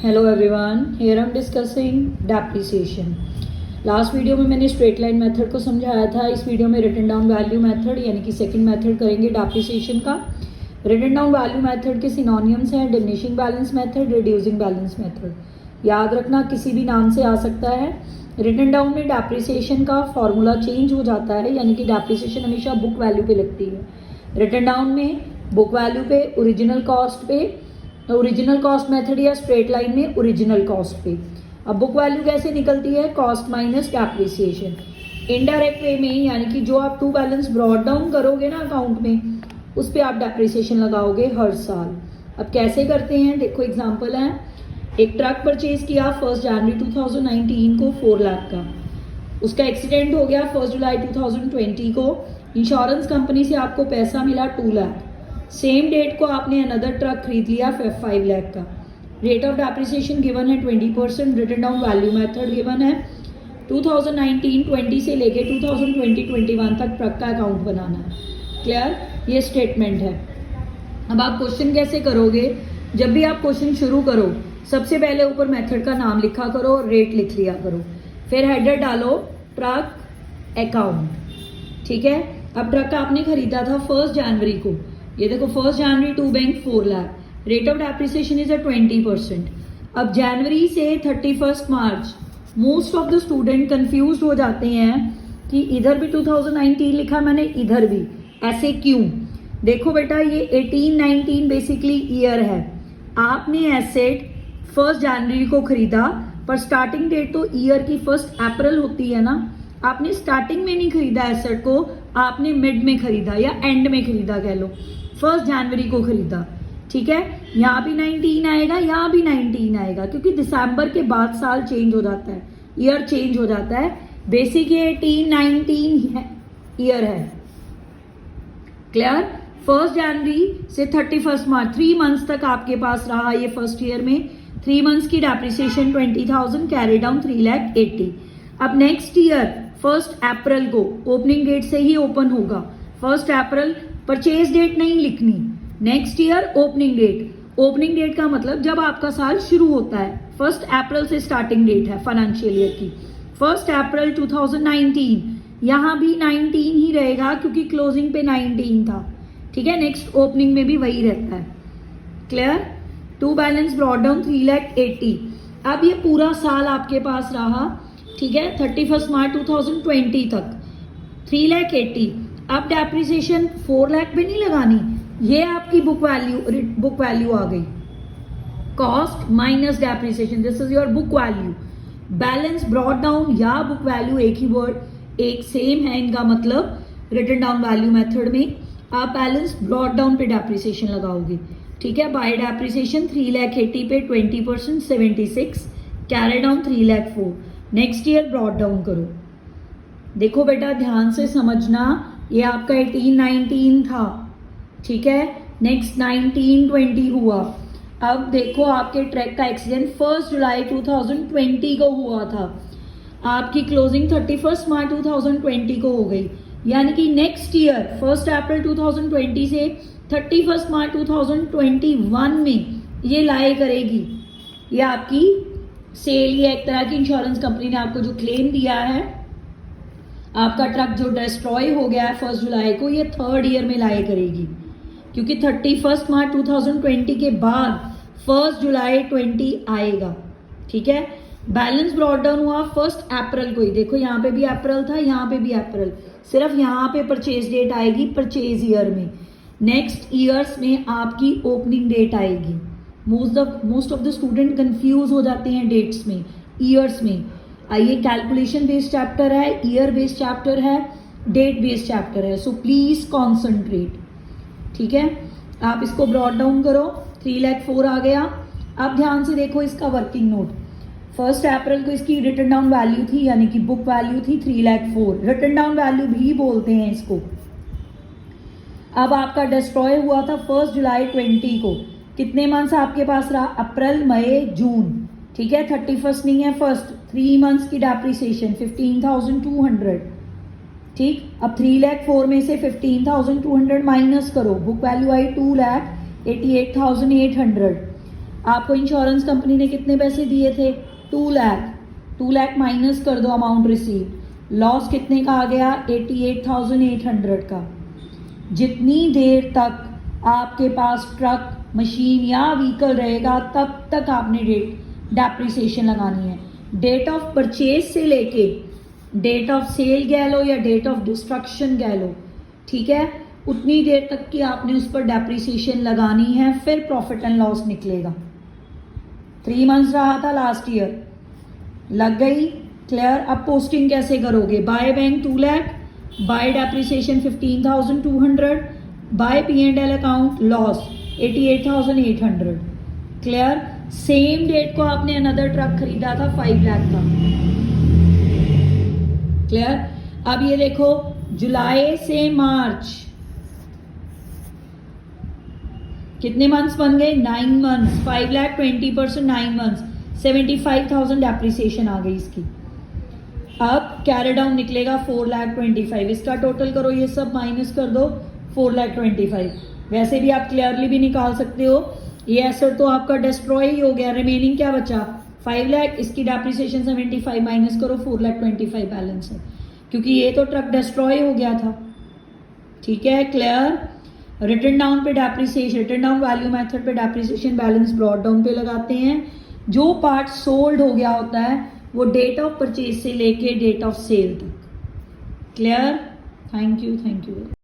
Hello everyone, here I am discussing depreciation. Last video में मैंने straight line method को समझाया था। इस वीडियो में रिटन डाउन वैल्यू मेथड यानी कि सेकंड मेथड करेंगे डेप्रिसिएशन का। रिटन डाउन वैल्यू मेथड के सिनोनियम्स हैं diminishing balance method, reducing balance method. याद रखना किसी भी नाम से आ सकता है। रिटन डाउन में डेप्रिसिएशन का फॉर्मूला चेंज हो जाता है, यानी कि डेप्रिसिएशन हमेशा बुक वैल्यू पे लगती है। रिटन डाउन में बुक वैल्यू पे, ओरिजिनल कॉस्ट पे, ओरिजिनल कॉस्ट मेथड या स्ट्रेट लाइन में ओरिजिनल कॉस्ट पे। अब बुक वैल्यू कैसे निकलती है? Cost minus depreciation. Indirect way में यानी कि जो आप टू बैलेंस ब्रॉड डाउन करोगे ना अकाउंट में, उस पर आप डेप्रिसिएशन लगाओगे हर साल। अब कैसे करते हैं देखो, एग्जांपल है। एक ट्रक परचेज किया 1 जनवरी 2019 को 4 लाख का। उसका एक्सीडेंट हो गया 1 जुलाई 2020 को। इंश्योरेंस कंपनी से आपको पैसा मिला 2 लाख। सेम डेट को आपने अनदर ट्रक खरीद लिया 5 लाख का। रेट ऑफ डेप्रिसिएशन गिवन है 20%। Written down value method given है 2019-20 से लेके 2020-21 तक ट्रक का अकाउंट बनाना है। क्लियर? ये स्टेटमेंट है। अब आप क्वेश्चन कैसे करोगे? जब भी आप क्वेश्चन शुरू करो, सबसे पहले ऊपर मेथड का नाम लिखा करो, रेट लिख लिया करो, फिर हेडर डालो ट्रक अकाउंट। ठीक है? अब ट्रक आपने खरीदा था 1 जनवरी को। ये देखो 1 जनवरी to bank 4 lakh. Rate of depreciation is 20%। अब जनवरी से 31 मार्च most of the student confuse हो जाते हैं कि इधर भी 2019 लिखा मैंने, इधर भी, ऐसे क्यों? देखो बेटा, ये 18-19 बेसिकली ईयर है। आपने एसेट 1 जनवरी को खरीदा, पर स्टार्टिंग डेट तो ईयर की 1 अप्रैल होती है ना। आपने स्टार्टिंग में नहीं खरीदा एसेट को, आपने मिड में खरीदा या एंड में खरीदा, कह लो 1 जनवरी को खरीदा। ठीक है? यहाँ भी 19 आएगा, यहाँ भी 19 आएगा, क्योंकि दिसंबर के बाद साल चेंज हो जाता है, ईयर चेंज हो जाता है। बेसिक ये 18-19 ईयर है। क्लियर? 1 जनवरी से 31 मार्च 3 मंथ्स तक आपके पास रहा ये फर्स्ट ईयर में। 3 मंथ्स की डेप्रिसिएशन 20,000, कैरी डाउन 3,80,000। अब नेक्स्ट ईयर 1 अप्रैल को ओपनिंग डेट से ही ओपन होगा। 1 अप्रैल परचेज डेट नहीं लिखनी, next year opening date. Opening date का मतलब जब आपका साल शुरू होता है। 1 अप्रैल से स्टार्टिंग डेट है फाइनेंशियल ईयर की। 1 अप्रैल 2019, यहाँ भी 19 ही रहेगा क्योंकि क्लोजिंग पे 19 था। ठीक है? नेक्स्ट ओपनिंग में भी वही रहता है। Clear? To balance brought down 3,80,000। अब ये पूरा साल आपके पास रहा, ठीक है, 31 मार्च 2020 तक 3,80,000। अब डेप्रिसिएशन 4 लाख पे नहीं लगानी, ये आपकी बुक वैल्यू आ गई। Cost minus depreciation, this is your book value. Balance brought down या बुक वैल्यू एक ही वर्ड, एक सेम है इनका मतलब। रिटन डाउन वैल्यू मेथड में आप बैलेंस ब्रॉड डाउन पे डेप्रिसिएशन लगाओगे। ठीक है? बाय डेप्रिसिएशन 3,80,000 पे 20% 76, carry down 3,04,000। Next year brought down करो। देखो बेटा, ध्यान से समझना, ये आपका 18-19 था। ठीक है? नेक्स्ट 19-20 हुआ। अब देखो, आपके ट्रक का एक्सीडेंट 1 जुलाई 2020 को हुआ था। आपकी क्लोजिंग 31 मार्च 2020 को हो गई, यानी कि नेक्स्ट ईयर 1 अप्रैल 2020 से 31 मार्च 2021 में ये लाई करेगी। ये आपकी सेल, ये एक तरह की इंश्योरेंस कंपनी ने आपको जो क्लेम दिया है, आपका ट्रक जो डिस्ट्रॉय हो गया है 1 जुलाई को, ये 3rd ईयर में लाई करेगी, क्योंकि 31 मार्च 2020 के बाद 1 जुलाई 20 आएगा। ठीक है? बैलेंस ब्रॉड डाउन हुआ 1 अप्रैल को ही। देखो यहाँ पे भी अप्रैल था, यहाँ पे भी अप्रैल, सिर्फ यहाँ पे परचेज डेट आएगी परचेज ईयर में। नेक्स्ट ईयर्स में आपकी ओपनिंग डेट आएगी। Most of the student confuse हो जाते हैं डेट्स में, ईयर्स में। ये कैलकुलेशन बेस्ड चैप्टर है, ईयर बेस्ड चैप्टर है, डेट बेस्ड चैप्टर है, सो प्लीज कॉन्सेंट्रेट। ठीक है? आप इसको ब्रॉड डाउन करो, 3,04,000 आ गया। अब ध्यान से देखो इसका वर्किंग नोट। 1 अप्रैल को इसकी रिटन डाउन वैल्यू थी, यानी कि बुक वैल्यू थी 3,04,000। रिटन डाउन वैल्यू भी बोलते हैं इसको। अब आपका डिस्ट्रॉय हुआ था 1 जुलाई 20 को। कितने मंथ्स आपके पास रहा? अप्रैल, मई, जून। ठीक है? 31 नहीं है, 1st 3 मंथ्स की डेप्रिसिएशन 15,200। ठीक? अब 3,04,000 में से 15,200 माइनस करो, बुक वैल्यू आई 2,88,800। आपको इंश्योरेंस कंपनी ने कितने पैसे दिए थे? 2 लाख। 2 लाख माइनस कर दो अमाउंट रिसीव, लॉस कितने का आ गया? 88,800 का। जितनी देर तक आपके पास ट्रक, मशीन या व्हीकल रहेगा तब तक आपने डेप्रिसिएशन लगानी है। डेट ऑफ परचेज से लेके डेट ऑफ सेल कह लो या डेट ऑफ डिस्ट्रक्शन कह लो, ठीक है, उतनी देर तक की आपने उस पर डेप्रिसिएशन लगानी है, फिर प्रॉफिट एंड लॉस निकलेगा। 3 मंथ्स रहा था लास्ट ईयर, लग गई, क्लियर। अब पोस्टिंग कैसे करोगे? By bank 2 lakh, by depreciation 15,200, by P&L account loss 88,800, clear. Same date को आपने अनदर ट्रक खरीदा था 5 लाख का, क्लियर। अब ये देखो जुलाई से मार्च कितने मंथ्स बन गए? 9 मंथ्स। 5 लाख 20%, 9 मंथ्स, 75,000 डेप्रिसिएशन आ गई इसकी। अब कैरी डाउन निकलेगा 4 लाख 25। इसका टोटल करो, ये सब माइनस कर दो, 4 लाख 25। वैसे भी आप क्लियरली भी निकाल सकते हो, ये एसेट तो आपका डिस्ट्रॉय ही हो गया। रिमेनिंग क्या बचा? 5 लाख, इसकी डेप्रिसिएशन 75 माइनस करो, 4 लाख 25 बैलेंस है, क्योंकि ये तो ट्रक डिस्ट्रॉय हो गया था, ठीक है, क्लियर। रिटर्न डाउन पे depreciation, return down value method पे डेप्रिसिएशन बैलेंस ब्रॉट डाउन पे लगाते हैं। जो पार्ट सोल्ड हो गया होता है वो डेट ऑफ परचेज से लेके डेट ऑफ सेल तक, क्लियर। Thank you.